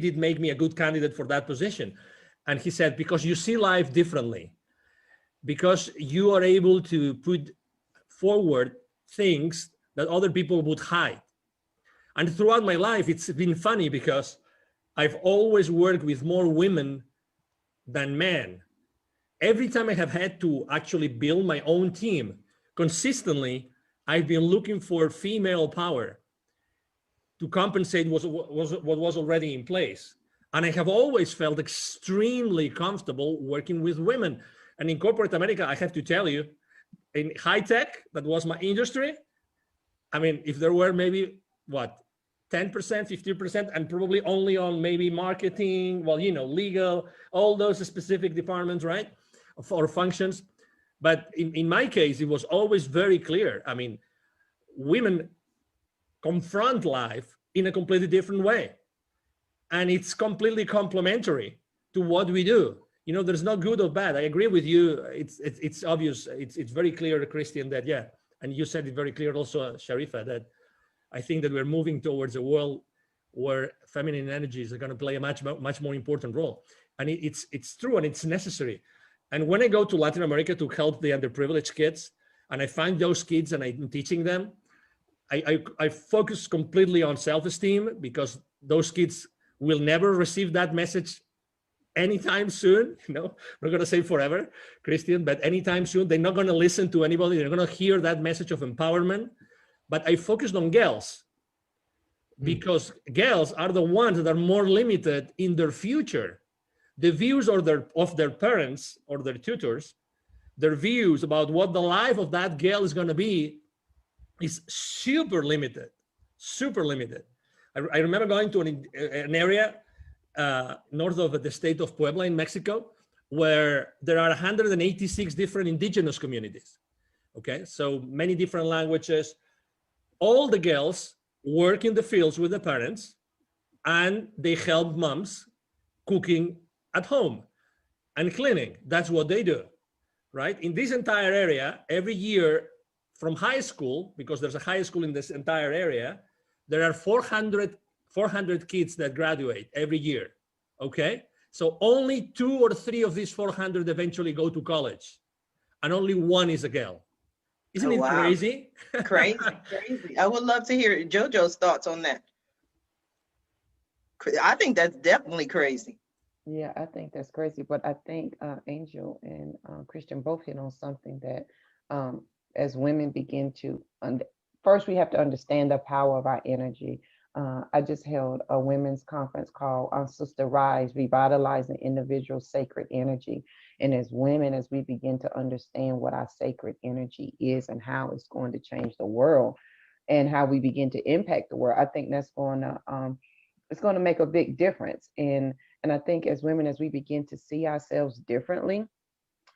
it make me a good candidate for that position? And he said, because you see life differently, because you are able to put forward things that other people would hide. And throughout my life, it's been funny because I've always worked with more women than men. Every time I have had to actually build my own team, consistently, I've been looking for female power to compensate what was already in place. And I have always felt extremely comfortable working with women. And in corporate America, I have to tell you, in high tech, that was my industry. I mean, if there were maybe, 10%, 15%, and probably only on maybe marketing, legal, all those specific departments, right? Or functions. But in my case, it was always very clear. I mean, women confront life in a completely different way. And it's completely complementary. to what we do. You know, there's no good or bad. I agree with you. It's obvious. It's very clear, Christian, that yeah, and you said it very clear also, Sharifa, that I think that we're moving towards a world where feminine energies are going to play a much more important role, and it's true and it's necessary. And when I go to Latin America to help the underprivileged kids, and I find those kids and I'm teaching them, I focus completely on self-esteem, because those kids will never receive that message anytime soon. You know, I'm not going to say forever, Christian, but anytime soon. They're not going to listen to anybody. They're going to hear that message of empowerment. But I focused on girls, because girls are the ones that are more limited in their future. The views of their parents or their tutors, their views about what the life of that girl is going to be is super limited, super limited. I remember going to an area north of the state of Puebla in Mexico, where there are 186 different indigenous communities. Okay, so many different languages. All the girls work in the fields with the parents, and they help moms cooking at home and cleaning. That's what they do, right? In this entire area, every year from high school, because there's a high school in this entire area, there are 400 kids that graduate every year, okay? So only 2 or 3 of these 400 eventually go to college, and only 1 is a girl. Isn't it crazy? Crazy, crazy. I would love to hear JoJo's thoughts on that. I think that's definitely crazy. Yeah, I think that's crazy. But I think Angel and Christian both hit on something that as women begin to, first we have to understand the power of our energy. I just held a women's conference called Sister Rise, Revitalizing Individual Sacred Energy. And as women, as we begin to understand what our sacred energy is and how it's going to change the world and how we begin to impact the world, I think that's going to, it's going to make a big difference. And I think as women, as we begin to see ourselves differently,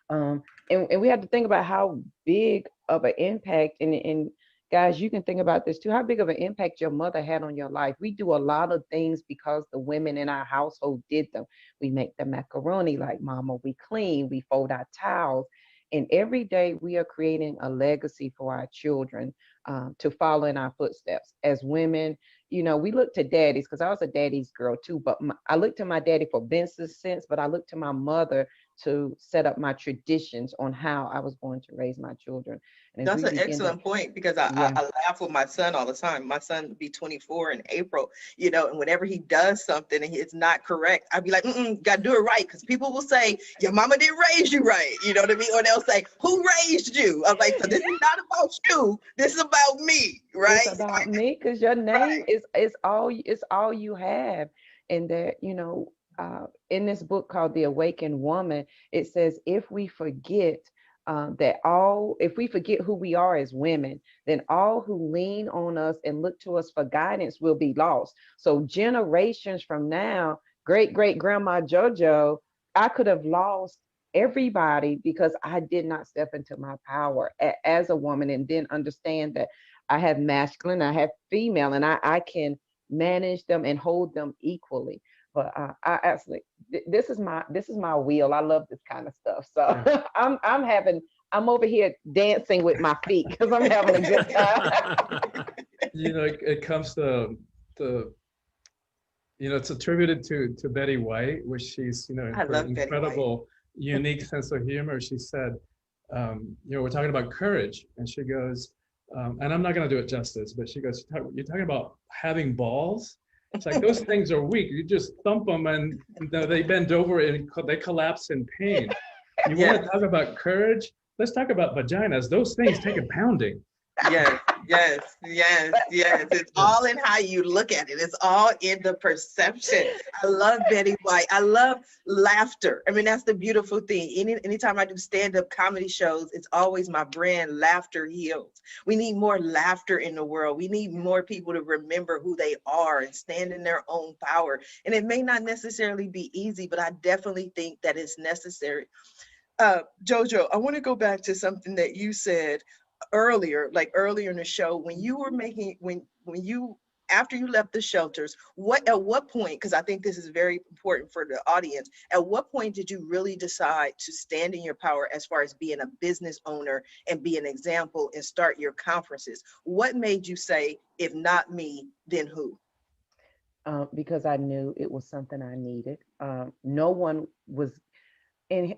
and we have to think about how big of an impact, and guys, you can think about this too, how big of an impact your mother had on your life. We do a lot of things because the women in our household did them. We make the macaroni like mama, we clean, we fold our towels. And every day we are creating a legacy for our children to follow in our footsteps. As women, you know, we look to daddies, because I was a daddy's girl too, but I looked to my daddy for business sense, but I looked to my mother to set up my traditions on how I was going to raise my children. And that's an excellent point, because I laugh with my son all the time. My son will be 24 in April, you know, and whenever he does something and it's not correct, I'd be like, gotta do it right, because people will say, your mama didn't raise you right, you know what I mean? Or they'll say, who raised you? I'm like, so this is not about you, this is about me, right? It's about me, because your name is all you have. And that, you know, in this book called The Awakened Woman, it says, if we forget if we forget who we are as women, then all who lean on us and look to us for guidance will be lost. So generations from now, great grandma JoJo, I could have lost everybody because I did not step into my power as a woman, and then understand that I have masculine, I have female, and I can manage them and hold them equally. But I absolutely, this is my wheel. I love this kind of stuff. So I'm over here dancing with my feet because I'm having a good time. You know, it comes to you know, it's attributed to Betty White, which she's, you know, her incredible, unique sense of humor. She said, you know, we're talking about courage, and she goes, and I'm not going to do it justice, but she goes, you're talking about having balls. It's like, those things are weak. You just thump them and they bend over and they collapse in pain. You want to talk about courage? Let's talk about vaginas. Those things take a pounding. Yes. It's all in how you look at it. It's all in the perception. I love Betty White. I love laughter. I mean, that's the beautiful thing. Anytime I do stand-up comedy shows, it's always my brand, Laughter Heals. We need more laughter in the world. We need more people to remember who they are and stand in their own power. And it may not necessarily be easy, but I definitely think that it's necessary. JoJo, I want to go back to something that you said earlier in the show, when you were making, when you after you left the shelters, at what point, because I think this is very important for the audience, at what point did you really decide to stand in your power as far as being a business owner and be an example and start your conferences? What made you say, if not me, then who? Because I knew it was something I needed. No one was, and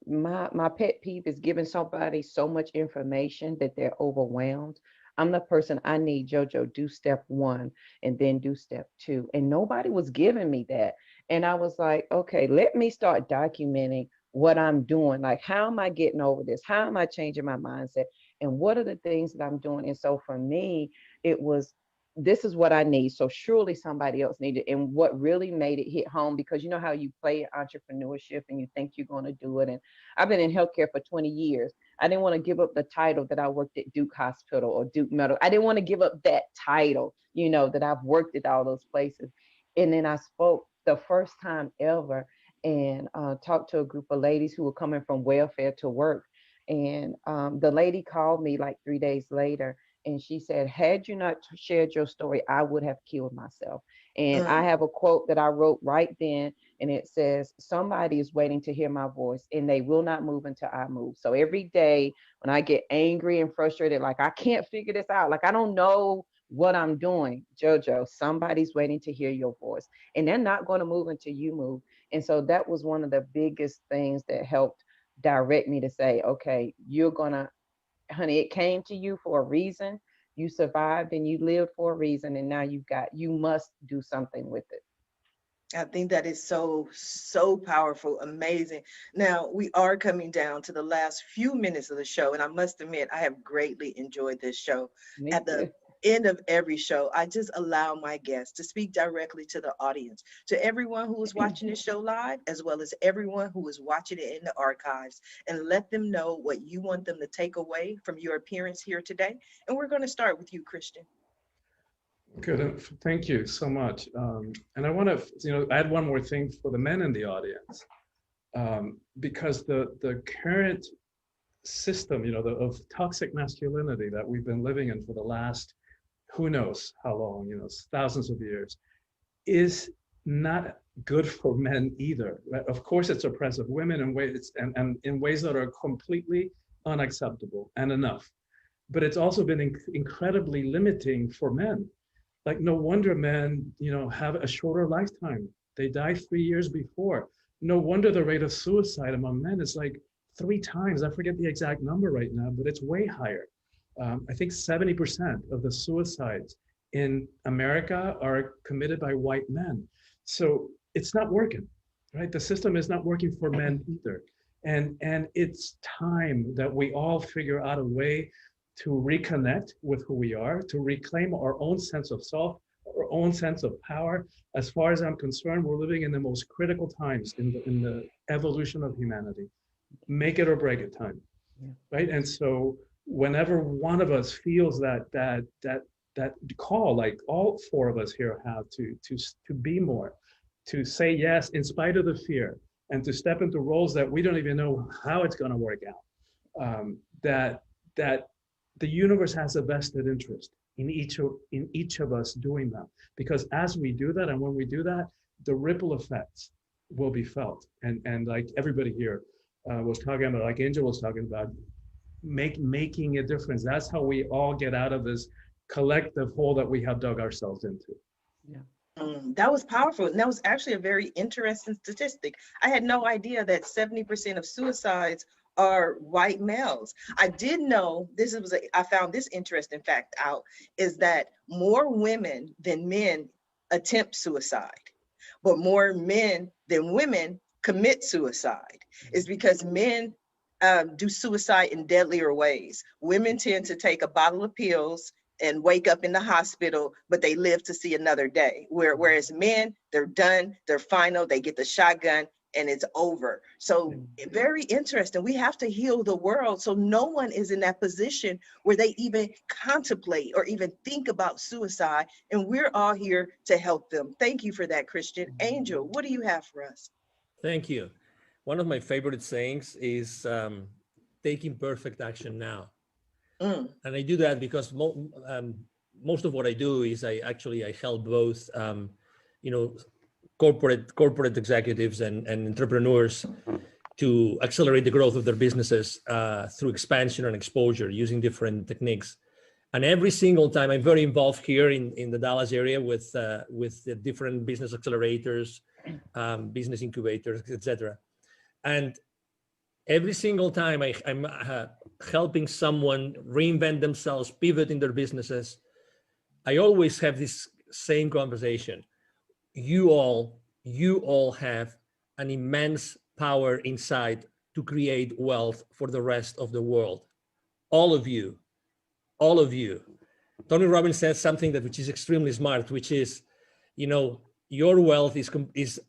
my pet peeve is giving somebody so much information that they're overwhelmed. I'm the person, I need JoJo, do step one and then do step two. And nobody was giving me that. And I was like, okay, let me start documenting what I'm doing. Like, how am I getting over this? How am I changing my mindset? And what are the things that I'm doing? And so for me, it was, this is what I need. So surely somebody else needed. And what really made it hit home, because you know how you play entrepreneurship and you think you're going to do it. And I've been in healthcare for 20 years. I didn't want to give up the title that I worked at Duke Hospital or Duke Medical. I didn't want to give up that title, you know, that I've worked at all those places. And then I spoke the first time ever and talked to a group of ladies who were coming from welfare to work. And the lady called me like 3 days later, and she said, had you not shared your story, I would have killed myself. And I have a quote that I wrote right then, and it says, somebody is waiting to hear my voice, and they will not move until I move. So every day when I get angry and frustrated, like I can't figure this out, like I don't know what I'm doing, JoJo, somebody's waiting to hear your voice, and they're not going to move until you move. And so that was one of the biggest things that helped direct me to say, okay, you're gonna, honey, it came to you for a reason. You survived and you lived for a reason, and now you must do something with it. I think that is so, so powerful, amazing. Now, we are coming down to the last few minutes of the show, and I must admit, I have greatly enjoyed this show. Me At the too. end of every show, I just allow my guests to speak directly to the audience, to everyone who is watching this show live, as well as everyone who is watching it in the archives, and let them know what you want them to take away from your appearance here today. And we're going to start with you, Christian. Good. Thank you so much. And I want to, add one more thing for the men in the audience, because the current system, of toxic masculinity that we've been living in for the last, who knows how long, thousands of years, is not good for men either. Right? Of course, it's oppressive women in ways and in ways that are completely unacceptable and enough. But it's also been incredibly limiting for men. Like, no wonder men, have a shorter lifetime. They die 3 years before. No wonder the rate of suicide among men is like 3 times. I forget the exact number right now, but it's way higher. I think 70% of the suicides in America are committed by white men. So it's not working, right? The system is not working for men either. And it's time that we all figure out a way to reconnect with who we are, to reclaim our own sense of self, our own sense of power. As far as I'm concerned, we're living in the most critical times in the evolution of humanity. Make it or break it time, right? And so whenever one of us feels that call, like all 4 of us here have to be more, to say yes in spite of the fear, and to step into roles that we don't even know how it's going to work out. That the universe has a vested interest in each of us doing that, because as we do that, and when we do that, the ripple effects will be felt. And like everybody here was talking about, like Angel was talking about, making a difference. That's how we all get out of this collective hole that we have dug ourselves into. Yeah. That was powerful. And that was actually a very interesting statistic. I had no idea that 70% of suicides are white males. I did know I found this interesting fact out, is that more women than men attempt suicide, but more men than women commit suicide. Is because men do suicide in deadlier ways. Women tend to take a bottle of pills and wake up in the hospital, but they live to see another day. Whereas men, they're done, they're final, they get the shotgun, and it's over. So very interesting. We have to heal the world so no one is in that position where they even contemplate or even think about suicide. And we're all here to help them. Thank you for that, Christian. Angel, what do you have for us? Thank you. One of my favorite sayings is taking perfect action now. And I do that because most of what I do is I help both, you know, corporate executives and entrepreneurs to accelerate the growth of their businesses through expansion and exposure using different techniques. And every single time, I'm very involved here in the Dallas area with the different business accelerators, business incubators, etc. And every single time I'm helping someone reinvent themselves, pivot in their businesses, I always have this same conversation. You all have an immense power inside to create wealth for the rest of the world. All of you. Tony Robbins says something which is extremely smart, which is, you know, your wealth is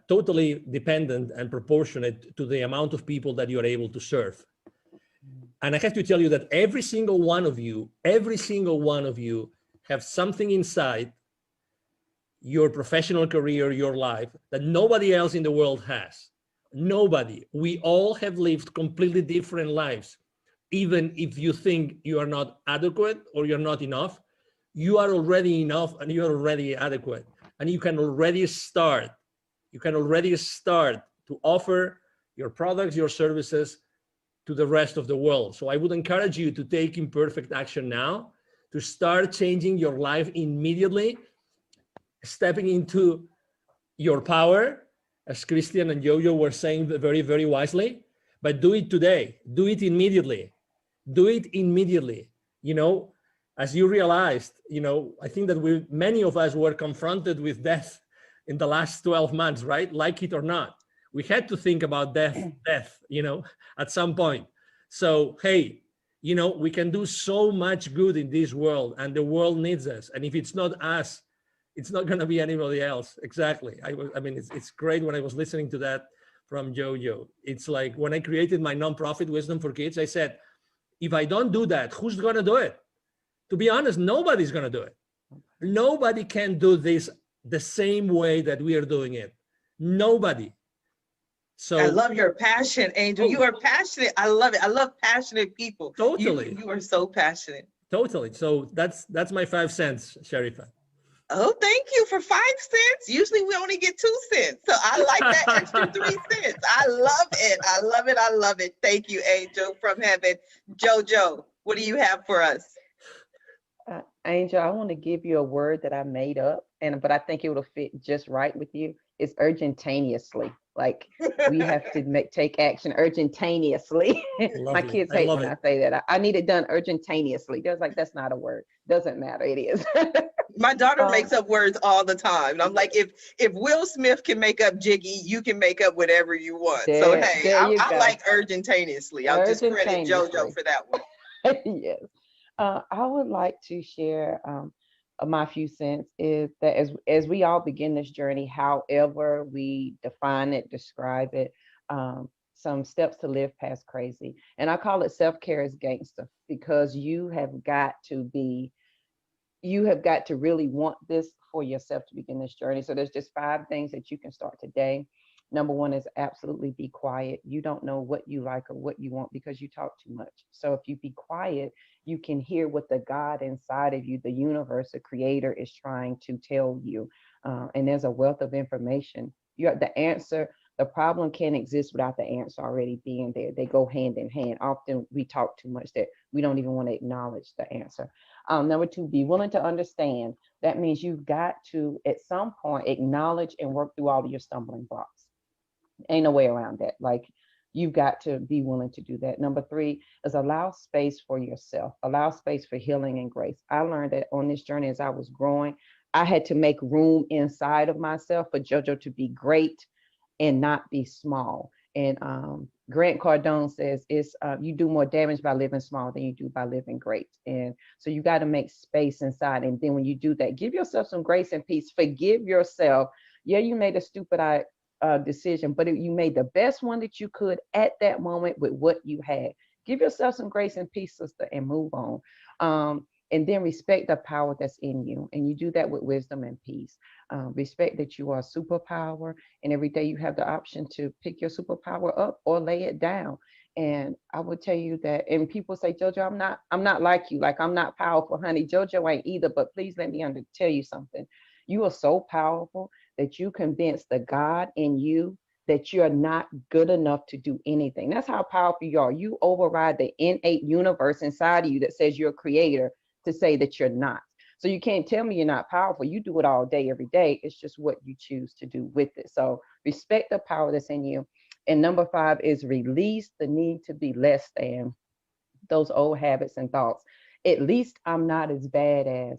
totally dependent and proportionate to the amount of people that you are able to serve. And I have to tell you that every single one of you have something inside your professional career, your life, that nobody else in the world has. Nobody. We all have lived completely different lives. Even if you think you are not adequate or you're not enough, you are already enough and you are already adequate. And you can already start. To offer your products, your services to the rest of the world. So I would encourage you to take imperfect action now, to start changing your life immediately, stepping into your power, as Christian and Jojo were saying very, very wisely, but do it today, do it immediately. You know, as you realized, you know, I think that many of us were confronted with death in the last 12 months, right? Like it or not. We had to think about death, you know, at some point. So, hey, you know, we can do so much good in this world and the world needs us. And if it's not us, it's not going to be anybody else. Exactly. I mean, it's great when I was listening to that from Jojo. It's like when I created my nonprofit Wisdom for Kids, I said, if I don't do that, who's going to do it? To be honest, nobody's going to do it. Nobody can do this the same way that we are doing it. Nobody. So I love your passion, Angel. You are passionate. I love it. I love passionate people. Totally. You are so passionate. Totally. So that's my 5 cents, Sharifa. Oh, thank you for 5 cents. Usually we only get 2 cents. So I like that extra 3 cents. I love it. I love it. I love it. Thank you, Angel from heaven. Jojo, what do you have for us? Angel, I want to give you a word that I made up, but I think it will fit just right with you. It's urgentaneously. Like we have to take action urgentaneously. My kids hate when I say that. I need it done urgentaneously. They're like, that's not a word. Doesn't matter. It is. My daughter makes up words all the time. And I'm like, if Will Smith can make up Jiggy, you can make up whatever you want. So hey, I like urgentaneously. I'll just credit JoJo for that one. Yes. I would like to share my few cents is that as we all begin this journey, however we define it, describe it, some steps to live past crazy. And I call it self-care as gangster, because you have got to really want this for yourself to begin this journey. So there's just 5 things that you can start today. Number 1 is absolutely be quiet. You don't know what you like or what you want because you talk too much. So if you be quiet, you can hear what the God inside of you, the universe, the creator is trying to tell you. And there's a wealth of information. You have the answer. The problem can't exist without the answer already being there. They go hand in hand. Often we talk too much that we don't even want to acknowledge the answer. Number 2, be willing to understand. That means you've got to, at some point, acknowledge and work through all of your stumbling blocks. Ain't no way around that. Like, you've got to be willing to do that. Number 3 is allow space for yourself. Allow space for healing and grace. I learned that on this journey as I was growing, I had to make room inside of myself for JoJo to be great and not be small. And Grant Cardone says it's you do more damage by living small than you do by living great. And so you got to make space inside. And then when you do that, give yourself some grace and peace. Forgive yourself. Yeah, you made a stupid decision, but you made the best one that you could at that moment with what you had. Give yourself some grace and peace, sister, and move on. And then respect the power that's in you. And you do that with wisdom and peace. Respect that you are a superpower, and every day you have the option to pick your superpower up or lay it down. And I would tell you that, and people say, JoJo, I'm not like you. Like, I'm not powerful, honey. JoJo ain't either, but please let me tell you something. You are so powerful that you convince the God in you that you're not good enough to do anything. That's how powerful you are. You override the innate universe inside of you that says you're a creator to say that you're not. So you can't tell me you're not powerful. You do it all day, every day. It's just what you choose to do with it. So respect the power that's in you. And number 5 is release the need to be less than, those old habits and thoughts. At least I'm not as bad as,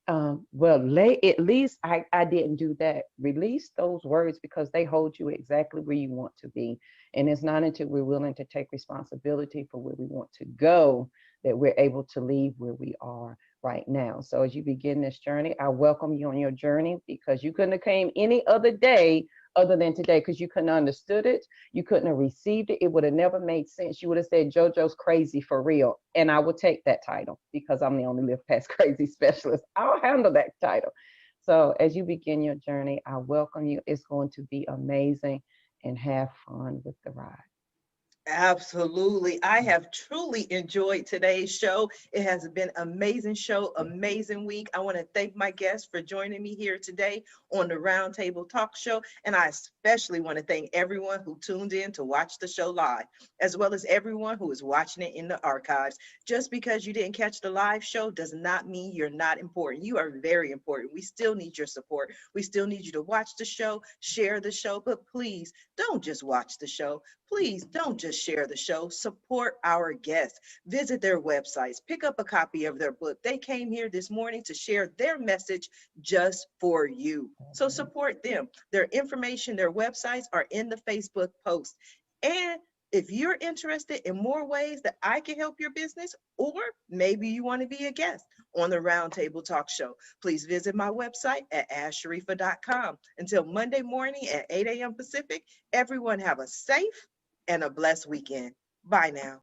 at least I didn't do that. Release those words because they hold you exactly where you want to be. And it's not until we're willing to take responsibility for where we want to go that we're able to leave where we are right now. So as you begin this journey, I welcome you on your journey, because you couldn't have came any other day other than today, because you couldn't have understood it. You couldn't have received it. It would have never made sense. You would have said, JoJo's crazy for real. And I would take that title because I'm the only Live Past Crazy specialist. I'll handle that title. So as you begin your journey, I welcome you. It's going to be amazing, and have fun with the ride. Absolutely. I have truly enjoyed today's show. It has been an amazing show, amazing week. I want to thank my guests for joining me here today on the Roundtable Talk Show. And I especially want to thank everyone who tuned in to watch the show live, as well as everyone who is watching it in the archives. Just because you didn't catch the live show does not mean you're not important. You are very important. We still need your support. We still need you to watch the show, share the show, but please don't just watch the show. Please don't just share the show. Support our guests. Visit their websites. Pick up a copy of their book. They came here this morning to share their message just for you. So support them. Their information, their websites are in the Facebook post. And if you're interested in more ways that I can help your business, or maybe you want to be a guest on the Roundtable Talk Show, please visit my website at asharifa.com. Until Monday morning at 8 a.m. Pacific, everyone have a safe and a blessed weekend. Bye now.